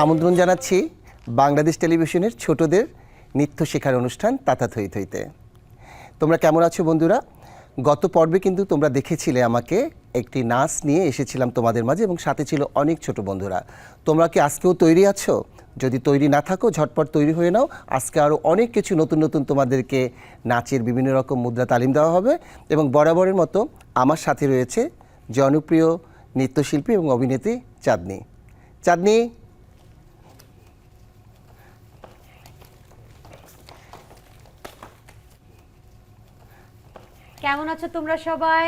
আমন্ত্রণ জানাচ্ছি বাংলাদেশ টেলিভিশনের ছোটদের নৃত্য শেখার অনুষ্ঠান তাতা থই থইতে। তোমরা কেমন আছো বন্ধুরা? গত পর্বে কিন্তু তোমরা দেখেছিলে আমাকে একটি নাচ নিয়ে এসেছিলাম তোমাদের মাঝে, এবং সাথে ছিল অনেক ছোট বন্ধুরা। তোমরা কি আজকেও তৈরি আছো? যদি তৈরি না থাকো ঝটপট তৈরি হয়ে নাও। আজকে আরও অনেক কিছু নতুন নতুন তোমাদেরকে নাচের বিভিন্ন রকম মুদ্রা তালিম দেওয়া হবে, এবং বরাবরের মতো আমার সাথে রয়েছে জনপ্রিয় নৃত্যশিল্পী এবং অভিনেত্রী চাঁদনী। চাঁদনী, কেমন আছো তোমরা সবাই?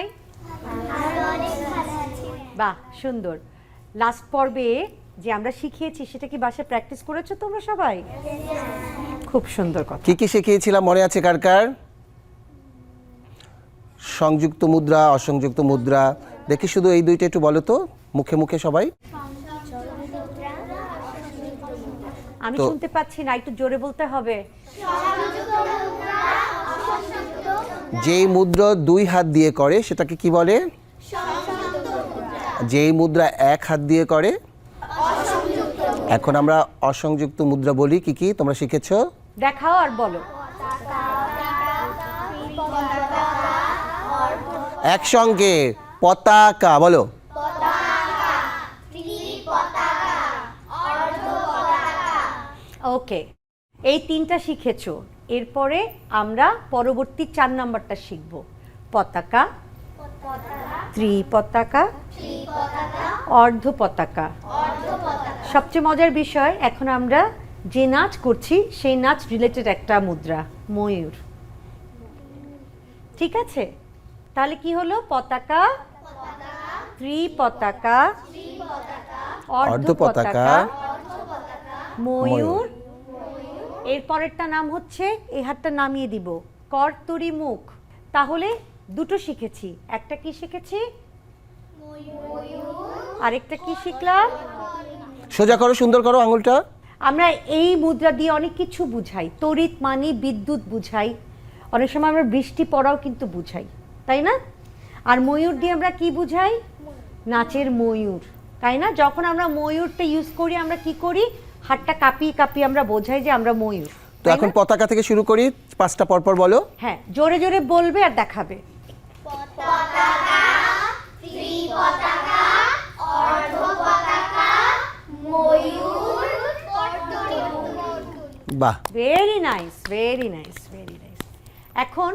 বাহ, সুন্দর। লাস্ট পর্বে যে আমরা শিখিয়েছি সেটা কি বাসায় প্র্যাকটিস করেছো তোমরা সবাই? খুব সুন্দর কথা। কি কি শিখিয়েছিলাম মনে আছে কার কার? সংযুক্ত মুদ্রা, অসংযুক্ত মুদ্রা, দেখি শুধু এই দুইটা একটু বলো তো মুখে মুখে সবাই। আমি শুনতে পাচ্ছি না, একটু জোরে বলতে হবে। যেই মুদ্রা দুই হাত দিয়ে করে সেটাকে কি বলে? যেই মুদ্রা এক হাত দিয়ে করে। এখন আমরা অসংযুক্ত মুদ্রা বলি। কি কি তোমরা শিখেছো? দেখাও আর বলো। একসঙ্গে পতাকা বলো। ওকে, এই তিনটা শিখেছো। এরপরে আমরা পরবর্তী 4 নাম্বারটা শিখব। পতাকা, ত্রিপতাকা, অর্ধ পতাকা। সবচেয়ে মজার বিষয়, এখন আমরা যে নাচ করছি সেই নাচ রিলেটেড একটা মুদ্রা, ময়ূর। ঠিক আছে, তাহলে কি হলো? পতাকা, ত্রিপতাকা, অর্ধ পতাকা, ময়ূর। এরপরেরটা নাম হচ্ছে, এই হাতটা নামিয়ে দিব, করতরি মুখ। তাহলে দুটো শিখেছি। একটা কি শিখেছি? আরেকটা কি শিখলাম? সোজা করো, সুন্দর করো আঙুলটা। আমরা এই মুদ্রা দিয়ে অনেক কিছু বুঝাই। তড়িৎ মানে বিদ্যুৎ বুঝাই, অনেক সময় আমরা বৃষ্টি পড়াও কিন্তু বুঝাই, তাই না? আর ময়ূর দিয়ে আমরা কি বুঝাই? নাচের ময়ূর, তাই না? যখন আমরা ময়ূরটা ইউজ করি আমরা কি করি? হাতটা কাঁপিয়ে কাঁপিয়ে আমরা বোঝাই যে আমরা ময়ূর। তো এখন পতাকা থেকে শুরু করি, 5টা পরপর বলো। হ্যাঁ, জোরে জোরে বলবে আর দেখাবে। পতাকা, ত্রিপতাকা, অর্ধ পতাকা, ময়ূর, করতরি মুখ। বাহ, very nice, very nice, very nice. এখন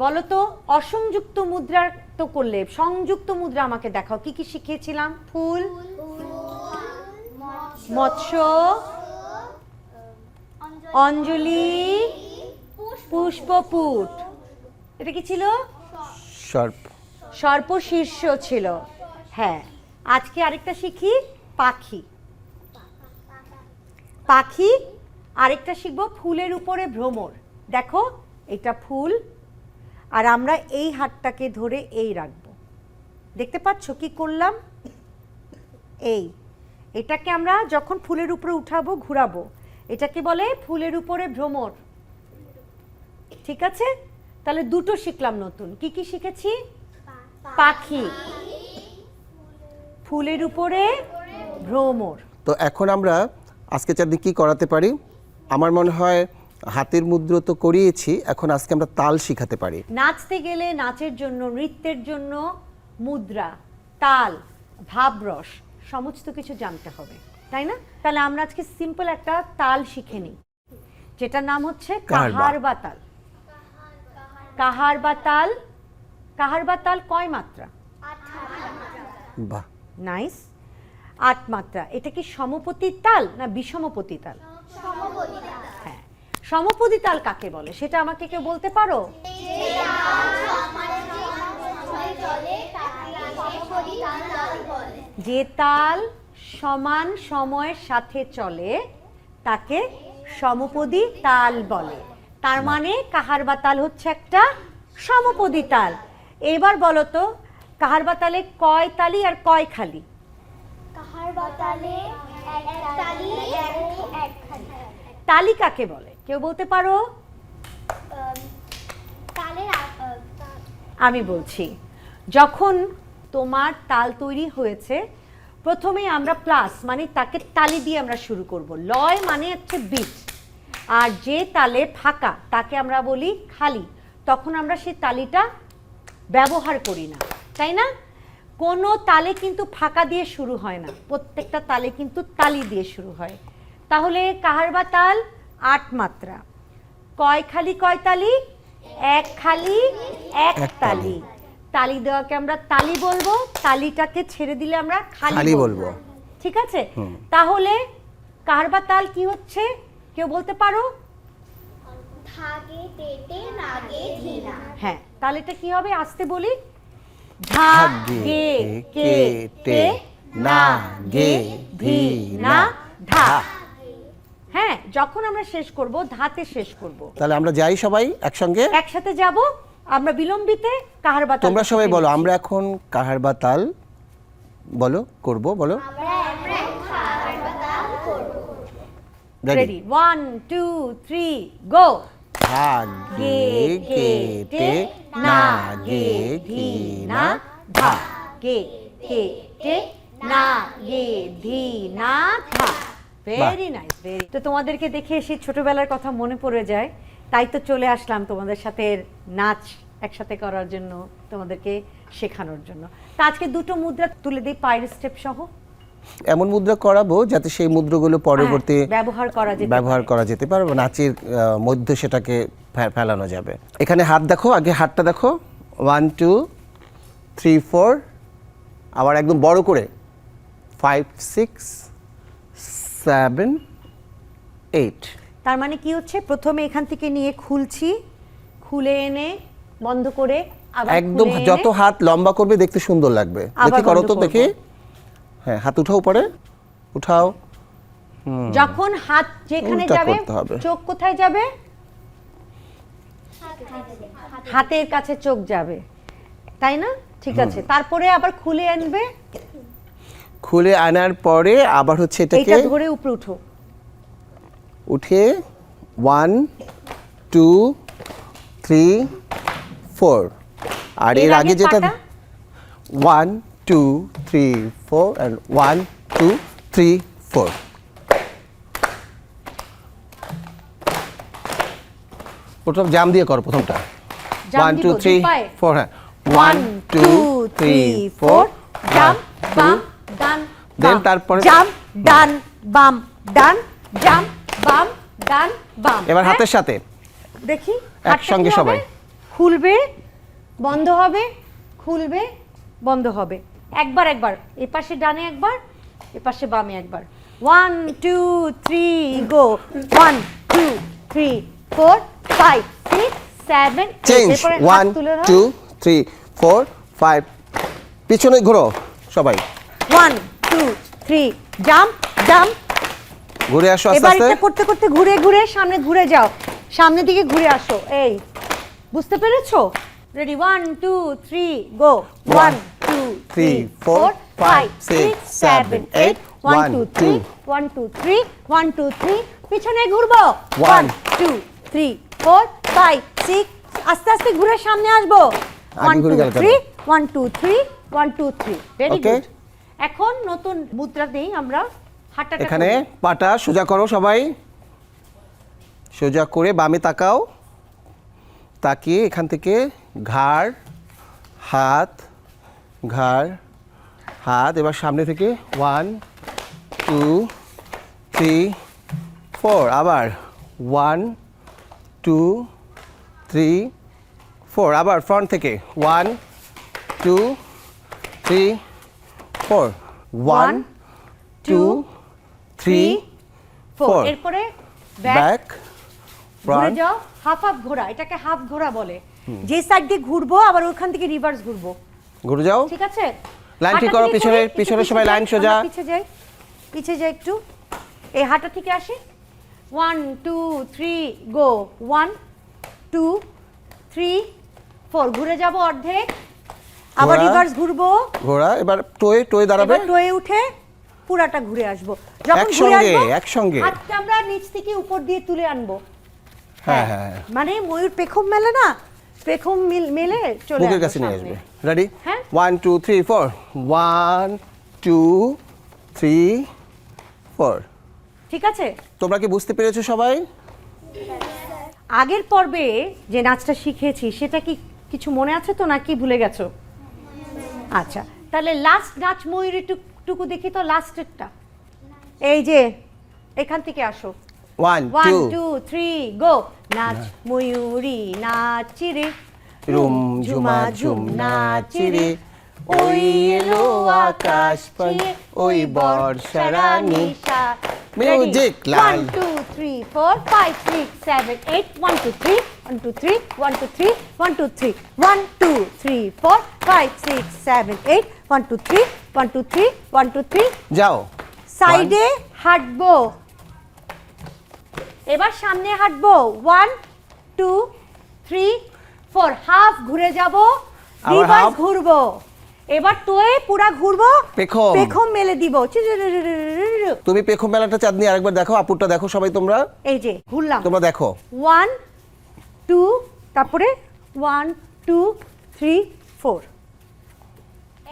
বলো তো, অসংযুক্ত মুদ্রা তো করলে, সংযুক্ত মুদ্রা আমাকে দেখাও। কি কি শিখিয়েছিলাম? ফুল, মৎস্য, অঞ্জলি, পুষ্পপুট। এটা কি ছিল? সর্প। সর্পশীর্ষ ছিল। হ্যাঁ, আজকে আরেকটা শিখি, পাখি। পাখি। আরেকটা শিখবো ফুলের উপরে ভ্রমর। দেখো, এটা ফুল, আর আমরা এই হাতটাকে ধরে এই রাখবো। দেখতে পাচ্ছ কি করলাম? এই এটাকে আমরা যখন ফুলের উপরে উঠাবো, ঘুরাবো, এটাকে বলে ফুলের উপরে ভ্রমর। ঠিক আছে, তাহলে দুটো শিখলাম নতুন। কি কি শিখেছি? পাখি, ফুলের উপরে ভ্রমর। তো এখন আমরা আজকে চাঁদনী কি করাতে পারি? আমার মনে হয় হাতের মুদ্রা তো করিয়েছি, এখন আজকে আমরা তাল শিখাতে পারি। নাচতে গেলে নাচের জন্য, নৃত্যের জন্য মুদ্রা, তাল, ভাবরস সমস্ত কিছু জানতে হবে, তাই না? তাহলে আমরা আজকে সিম্পল একটা তাল শিখে নিই, যেটার নাম হচ্ছে কাহার বা তাল। কাহার বা তাল। কাহার বা তাল কয় মাত্রা? বাহ, নাইস, 8 মাত্রা। এটা কি সমপতি তাল না বিষমপতি তাল? হ্যাঁ, সমপতি তাল কাকে বলে সেটা আমাকে কেউ বলতে পারো? যে তাল সমান সময়ের সাথে চলে তাকে সমপদী তাল বলে। তার মানে কাহার বা তাল হচ্ছে একটা সমপদী তাল। এবার বলো তো, কাহার বা তালে কয় তালি আর কয় খালি? কাহার বা তালে এক তালি ও এক খালি। তালি কাকে বলে কেউ বলতে পারো? তালের আমি বলছি, যখন তোমার তাল তৈরি হয়েছে, প্রথমেই আমরা প্লাস মানে তাকে তালি দিয়ে আমরা শুরু করব। লয় মানে হচ্ছে বিট, আর যে তালে ফাঁকা তাকে আমরা বলি খালি। তখন আমরা সেই তালিটা ব্যবহার করি না, তাই না? কোনো তালে কিন্তু ফাঁকা দিয়ে শুরু হয় না, প্রত্যেকটা তালে কিন্তু তালি দিয়ে শুরু হয়। তাহলে কাহারবা তাল 8 মাত্রা। কয় খালি কয় তালি? এক খালি এক তালি। তালি দেওয়াকে আমরা তালি বলবো, তালিটাকে ছেড়ে দিলে আমরা খালি খালি বলবো। বলবো। ঠিক আছে? তাহলে কাহারবা তাল কি হচ্ছে কেউ বলতে পারো? ধাগে তেতে নাগে ধীনা। হ্যাঁ, তাহলে এটা কি হবে? আসতে বলি, ধা গে কে তে না গে ধি না ধা। হ্যাঁ, যখন আমরা শেষ করব ধাতে শেষ করব। তাহলে আমরা যাই সবাই একসঙ্গে, একসাথে যাব আমরা বিলম্বিতে কাহারবা তাল। তোমরা সবাই বলো আমরা এখন কাহারবা তাল বলো করব, বলো রেডি 1 2 3 গো। ধাগে কেটে না গে ধি না ধা। গে কে টে না গে ধি না ধা। Very nice, very. তো তোমাদেরকে দেখে সেই ছোটবেলার কথা মনে পড়ে যায়, তাই তো চলে আসলাম তোমাদের সাথে নাচ একসাথে করার জন্য, তোমাদেরকে শেখানোর জন্য। তা আজকে দুটো মুদ্রা তুলে দিই পায়ের স্টেপ সহ। এমন মুদ্রা করাবো যাতে সেই মুদ্রাগুলো পরবর্তী ব্যবহার করা যেতে পারে, নাচের মধ্যে সেটাকে ফেলানো যাবে। এখানে হাত দেখো, আগে হাতটা দেখো, 1 2 3 4, আবার একদম বড় করে 5 6 7 8। তার মানে কি হচ্ছে, প্রথমে এখান থেকে নিয়ে খুলছি, খুলে এনে বন্ধ করে আবার একদম খুলে এনে যত হাত লম্বা করবে দেখতে সুন্দর লাগবে। আবার দেখি করো বন্ধ তো, করবো। দেখি। হ্যাঁ, হাত উঠাও, পরে উঠাও। যখন হাত যেখানে উল্টা যাবে, করতে হবে। চোখ কোথায় যাবে? হাতের কাছে চোখ যাবে, তাই না? ঠিক আছে, তারপরে আবার খুলে আনবে, খুলে আনার পরে আবার হচ্ছে এটাকে এটা ধরে উপরে উঠো, উঠে 1 2 3 4। আর এর আগে যেটা পাটা 1 2 3 4 and 1 2 3 4। প্রথম জাম দিয়ে করো প্রথমটা। জাম 1 দিব, 2 3 দুপায়ে। 4। হ্যাঁ, 1 2 3 4 জাম্প বাম ডান Then তারপরে জাম্প ডান বাম ডান জাম্প বাম ডান বাম। এবার হ্যাঁ? হাতের সাথে দেখি একসঙ্গে হাতটা কি হবে? সবাই। খুলবে বন্ধ হবে, খুলবে বন্ধ হবে। একবার একবার এপাশে ডানে একবার, এপাশে বামে একবার। 1 2 3 গো। 1 2 3 4 5 6 7 চেঞ্জ। 1 2 3 4 5। পিছনে ঘোরো সবাই, 1 2 3 জাম্প জাম্প। ঘুরে আসো আস্তে এবার আস্তে। এটা করতে করতে ঘুরে ঘুরে সামনে ঘুরে যাও, সামনের দিকে ঘুরে আসো। এই বুঝতে পেরেছো? রেডি 1 2 3 গো। 1 2 3 4 5 6 7 8 1 2 3 1 2 3 1 2 3 পিছনে ঘুরবো। 1 2 3 4 5 6 আস্তে আস্তে ঘুরে সামনে আসবো। 1 ঘুরে 2 গেল কেন? 3 1 2 3 1 2 3। Very Okay. গুড। এখন নতুন মুদ্রা দেই আমরা। হাঁটাটা এখানে করি। পাটা সোজা করো সবাই, সোজা করে বামে তাকাও, তাকিয়ে এখান থেকে ঘাড় হাত, ঘাড় হাত। এবার সামনে থেকে 1 2 3 4। আবার 1 2 3 4। আবার ফ্রন্ট থেকে 1 2 3 4। 1 2 3 4। এরপরে ব্যাক ব্যাক ঘুরে ফ্রন্ট। যাও। হাফ হাফ ঘোরা, এটাকে হাফ ঘোরা বলে। যে সাইড দিয়ে ঘুরবো আবার ওখান থেকে রিভার্স ঘুরবো। ঘুরে যাও। ঠিক আছে? লাইন ঠিক হাঁটা করো, থেকে পিছনে সরে, একটু পিছনে সবাই যাই, লাইন সোজা। আমরা পিছে যাই, পিছে যাই একটু। এই হাঁটা থেকে আসি। 1 2 3 গো। 1 2 3 4 ঘুরে যাব অর্ধেক, আবার ঘোরা। রিভার্স ঘুরবো। ঘোড়া। এবার টোয়ে টোয়ে দাঁড়াবে। এবার টোয়ে উঠে পুরাটা ঘুরে আসবো। যখন ঘুরে একসঙ্গে, আসবো একসঙ্গে। হাতটা আমরা নিচ থেকে উপর দিয়ে তুলে আনবো। হ্যাঁ হ্যাঁ। মানে ময়ূর পেখম মেলে না, পেখম মেলে চলে বুকের আসবো কাছে নিয়ে সামনে। আসবে। রেডি? হ্যাঁ। 1 2 3 4। 1 2 3 4 ঠিক আছে? তোমরা কি বুঝতে পেরেছো সবাই? আগের পর্বে যে নাচটা শিখেছি সেটা কি কিছু মনে আছে তো নাকি ভুলে গেছো? আচ্ছা, তাহলে লাস্ট নাচ ময়ূরী টুকু দেখি তো, লাস্টেরটা। এই যে এখান থেকে আসো। 1 1 2 2 3 গো। নাচ ময়ূরী নাচি রে, রুম ঝুমা ঝুম নাচি রে, ওই এলো আকাশ পানে ওই বর্ষা রানী। মিউজিক লাল। 1 2 3 4 5 6 7 8 1 2 3 1 2 3 1 2 3 1 2 3 1 2 3 4 5 6 7 8 1 2 3 1 2 3 1 2 3 যাও। সাইডে হাঁটবো, এবার সামনে হাঁটবো। 1 2 3 4 হাফ ঘুরে যাব, আবার রিভার্স half। ঘুরবো। এবার তোয়ে পুরা ঘুরবো, পেখম। পেখম মেলে দিব। তুমি পেখম মেলাটা চাঁদনি আরেকবার দেখো, আপুরটা দেখো সবাই তোমরা। এই যে ঘুরলাম। তোমরা দেখো। 1 2 তারপরে 1 2 3 4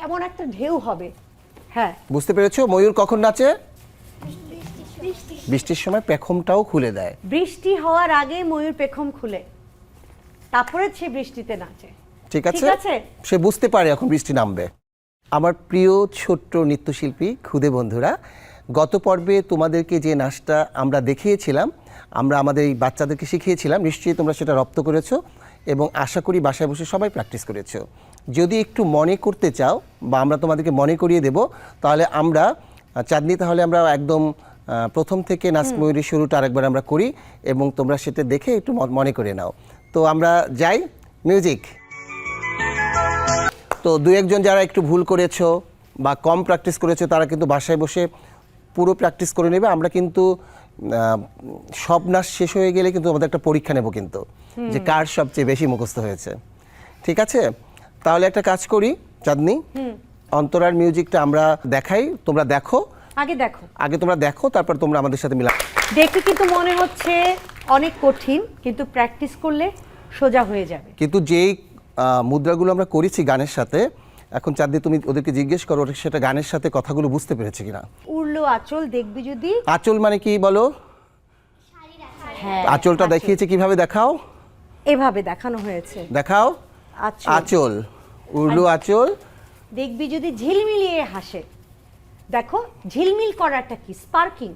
এমন একটা ঢেউ হবে। হ্যাঁ, বুঝতে পেরেছো ময়ূর কখন নাচে? বৃষ্টির সময় পেখমটাও খুলে দেয়। বৃষ্টি হওয়ার আগে ময়ূর পেখম খুলে, তারপরে সে বৃষ্টিতে নাচে। ঠিক আছে, ঠিক আছে? সে বুঝতে পারে এখন বৃষ্টি নামবে। আমার প্রিয় ছোট্ট নৃত্যশিল্পী খুদে বন্ধুরা, গত পর্বে তোমাদেরকে যে নাচটা আমরা দেখিয়েছিলাম, আমরা আমাদের এই বাচ্চাদেরকে শিখিয়েছিলাম, নিশ্চয়ই তোমরা সেটা রপ্ত করেছো এবং আশা করি বাসায় বসে সবাই প্র্যাকটিস করেছো। যদি একটু মনে করতে চাও বা আমরা তোমাদেরকে মনে করিয়ে দেব, তাহলে আমরা চাঁদনি, তাহলে আমরা একদম প্রথম থেকে নাচ ময়ূরী শুরুটা আরেকবার আমরা করি এবং তোমরা সেটা দেখে একটু মনে করে নাও। তো আমরা যাই, মিউজিক। তো দু একজন যারা একটু ভুল করেছো বা কম প্র্যাকটিস করেছো তারা কিন্তু বাসায় বসে পুরো প্র্যাকটিস করে নেবে। আমরা কিন্তু সব নাচ শেষ হয়ে গেলে কিন্তু আমাদের একটা পরীক্ষা নেব কিন্তু, যে কার সবচেয়ে বেশি মুখস্থ হয়েছে। ঠিক আছে, তাহলে একটা কাজ করি চাঁদনি, অন্তরার মিউজিকটা আমরা দেখাই, তোমরা দেখো। আগে তোমরা দেখো, তারপর তোমরা আমাদের সাথে মিলা। দেখে কিন্তু মনে হচ্ছে অনেক কঠিন, কিন্তু প্র্যাকটিস করলে সোজা হয়ে যাবে। কিন্তু যেই মুদ্রাগুলো আমরা করেছি গানের সাথে, এখন চাঁদনি তুমি ওদেরকে জিজ্ঞেস করো ওরা সেটা গানের সাথে কথাগুলো বুঝতে পেরেছে কিনা। উড়লো আঁচল দেখবি যদি। আঁচল মানে কি বলো? হ্যাঁ, আঁচলটা আঁচল। দেখিয়েছে কিভাবে, দেখাও। এভাবে দেখানো হয়েছে। দেখাও। আঁচল, উড়লো আঁচল দেখবি যদি ঝিলমিলিয়ে হাসে। দেখো ঝিলমিল করাটা কি? স্পার্কিং।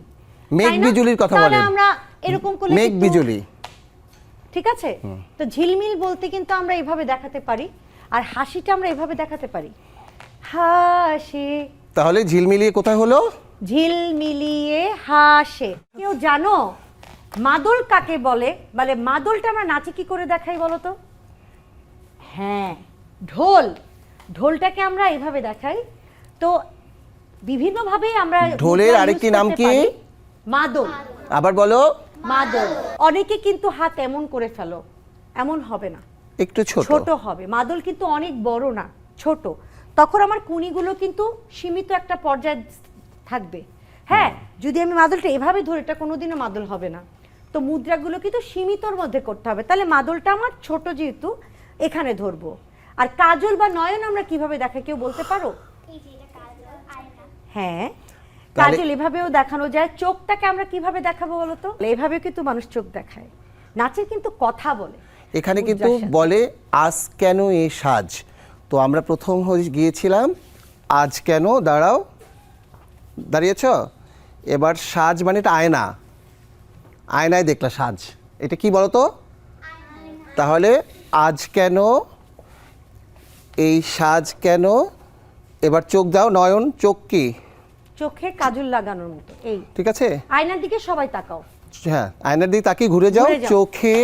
মেঘ বিজুলির কথা বলেন। আমরা এরকম করলে মেঘ কিন্তু- বিজুলি। ঠিক আছে, তো ঝিলমিল বলতে কিন্তু আমরা এইভাবে দেখাতে পারি, আর হাসিটা আমরা এইভাবে দেখাতে পারি, হাসে। তাহলে ঝিলমিলিয়ে কোথায় হলো? ঝিলমিলিয়ে হাসে। কেউ জানো মাদল কাকে বলে? বলে মাদলটা আমরা নাচে কি করে দেখাই বলো তো? হ্যাঁ, ঢোল। ঢোলটাকে আমরা এইভাবে দেখাই। তো বিভিন্নভাবে আমরা ঢোলের মুদ্রা আরেকটি use নাম করতে কি? পারি। মাদল। আবার বলো। মাদল। অনেকে কিন্তু হাত এমন করে ফেলো, এমন হবে না, একটু ছোট। ছোট হবে। মাদল কিন্তু অনেক বড় না, ছোট। তখন আমার কুনিগুলো কিন্তু সীমিত একটা পর্যায়ে থাকবে। হ্যাঁ, যদি আমি মাদলটা এভাবে ধরে, এটা কোনোদিনও মাদল হবে না। তো মুদ্রাগুলো কিন্তু সীমিতর মধ্যে করতে হবে। তাহলে মাদলটা আমার ছোট, যেহেতু এখানে ধরবো। আর কাজল বা নয়ন আমরা কিভাবে দেখাই কেউ বলতে পারো? এই যে এটা কাজল, আয়না। হ্যাঁ, তাহলে- কাজল এভাবেও দেখানো যায়। চোখটাকে আমরা কিভাবে দেখাবো বলো তো? এভাবেও কিন্তু মানুষ চোখ দেখায়। নাচের কিন্তু কথা বলে। এখানে কিন্তু মুদ্রার সাথে। বলে আজ কেন এ সাজ। তো আমরা প্রথম গিয়েছিলাম আজ কেন, দাঁড়াও, দাঁড়িয়েছ। এবার সাজ মানে এটা আয়না, আয়নায় দেখলা সাজ, এটা কি বলো তো? তাহলে আজ কেন, এই সাজ কেন। এবার চোখ দাও, নয়ন, চোখ কি? চোখে কাজল লাগানোর মতো। এই ঠিক আছে, আয়নার দিকে সবাই তাকাও। হ্যাঁ আয়নার দিকে তাকিয়ে ঘুরে যাও। ঘুরে যাও। চোখে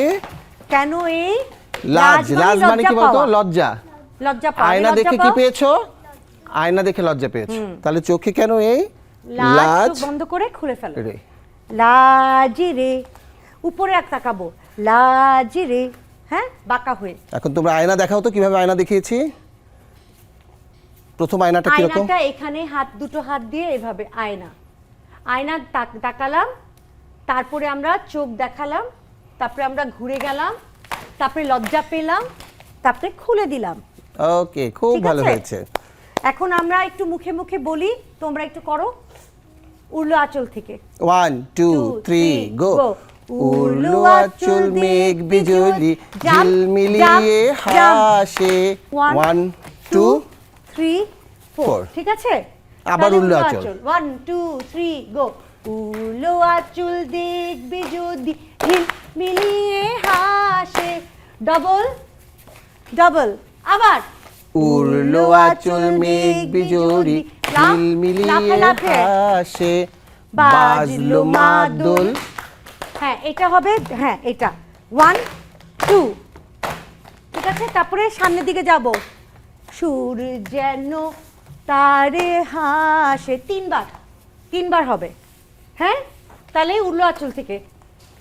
কেন এই লাজ, লাজ মানে কি বলতো? পাওয়া। লজ্জা। লজ্জা পাওয়া। আয়না লজ্জা দেখে কি পাও? পেয়েছো? আয়না দেখে লজ্জা পেয়েছো। তাহলে চোখে কেন এই লাজ, লাজ চোখ বন্ধ করে খুলে ফেলো। রে। লাজ রে, উপরে এক তাকাবো, লাজ রে। হ্যাঁ, বাঁকা হয়ে। এখন তোমরা আয়না দেখাও তো কিভাবে আয়না দেখিয়েছি। প্রথম আয়নাটা কিরকম? আয়নাটা এখানে দুটো হাত দিয়ে এভাবে আয়না, আয়না তাকালাম, তারপরে আমরা চোখ দেখালাম, তারপরে আমরা ঘুরে গেলাম, তারপরে লজ্জা পেলাম, তারপরে খুলে দিলাম। ওকে, খুব ঠিক ভালো আছে? হয়েছে। এখন আমরা একটু মুখে মুখে বলি, তোমরা একটু করো। উল্লু আঁচল থেকে 1 2 3 গো উল্লু আঁচল মেঘ বিজলি ঝিলমিলিয়ে হাসে 1 2 3 4 4 ঠিক আছে আবার উল্লু আঁচল 1 2 3 গো উল্লু আঁচল দেখবি যদি ঝিল মিলিয়ে হাসে ডাবল ডাবল আবার উল্লু আঁচল মেঘ বিজলি ঝিলমিলিয়ে হাসে বাজলো মাদল হ্যাঁ এটা হবে হ্যাঁ এটা 1 2 ঠিক আছে তারপরে সামনের দিকে যাব সুর যেন তারে হাসে তিনবার হবে হ্যাঁ তাহলে উল্লু আঁচল থেকে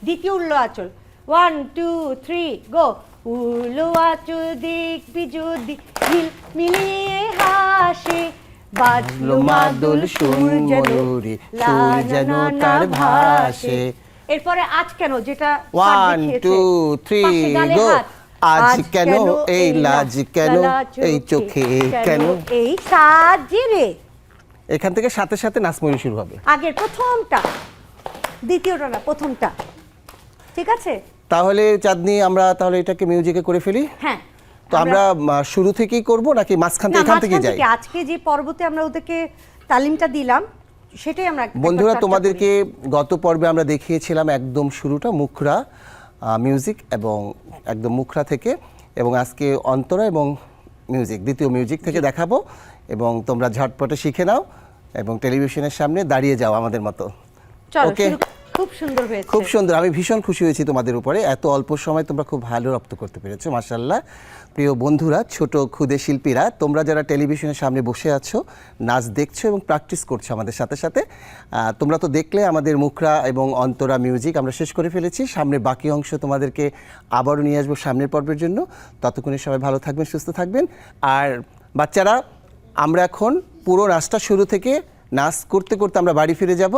দ্বিতীয় উল্লু আঁচল 1 2 3 গো উল্লু আঁচল দেখবি যদি ঝিল মিলিয়ে হাসে বাজলো মাদল সুর যেন সুর যেন তার ভাসে এরপরে আজ কেন যেটা 1 2 3 গো আজ কেন এই লাজ কেন এই চোখে কেন এই সাজে রে এখান থেকে সাথে সাথে নাচমনি শুরু হবে আগের প্রথমটা দ্বিতীয়টা না প্রথমটা ঠিক আছে তাহলে চাঁদনি আমরা তাহলে এটাকে মিউজিকে করে ফেলি হ্যাঁ তো আমরা শুরু থেকেই করব নাকি মাঝখান থেকে না, এখান থেকে মাঝখান যাই থেকে আজকে যে পর্বতে আমরা ওদেরকে তালিমটা দিলাম সেটাই আমরা একবার বন্ধুরা চর্চা তোমাদেরকে গত পর্বে আমরা দেখিয়েছিলাম একদম শুরুটা মুখরা মিউজিক এবং একদম মুখরা থেকে এবং আজকে অন্তরা এবং মিউজিক দ্বিতীয় মিউজিক থেকে দেখাবো এবং তোমরা ঝটপটে শিখে নাও এবং টেলিভিশনের সামনে দাঁড়িয়ে যাও আমাদের মতো করি। চলো ওকে। শুরু- খুব সুন্দর হয়েছে খুব সুন্দর আমি ভীষণ খুশি হয়েছি তোমাদের উপরে এত অল্প সময় তোমরা খুব ভালো রপ্ত করতে পেরেছো মাশাআল্লাহ প্রিয় বন্ধুরা ছোট ক্ষুদে শিল্পীরা তোমরা যারা টেলিভিশনের সামনে বসে আছো নাচ দেখছো এবং প্র্যাকটিস করছো আমাদের সাথে সাথে তোমরা তো দেখলে আমাদের মুখরা এবং অন্তরা মিউজিক আমরা শেষ করে ফেলেছি সামনে বাকি অংশ তোমাদেরকে আবারও নিয়ে আসবো সামনের পর্বের জন্য ততক্ষণে সবাই ভালো থাকবেন সুস্থ থাকবেন আর বাচ্চারা আমরা এখন পুরো নাচটা শুরু থেকে নাচ করতে করতে আমরা বাড়ি ফিরে যাব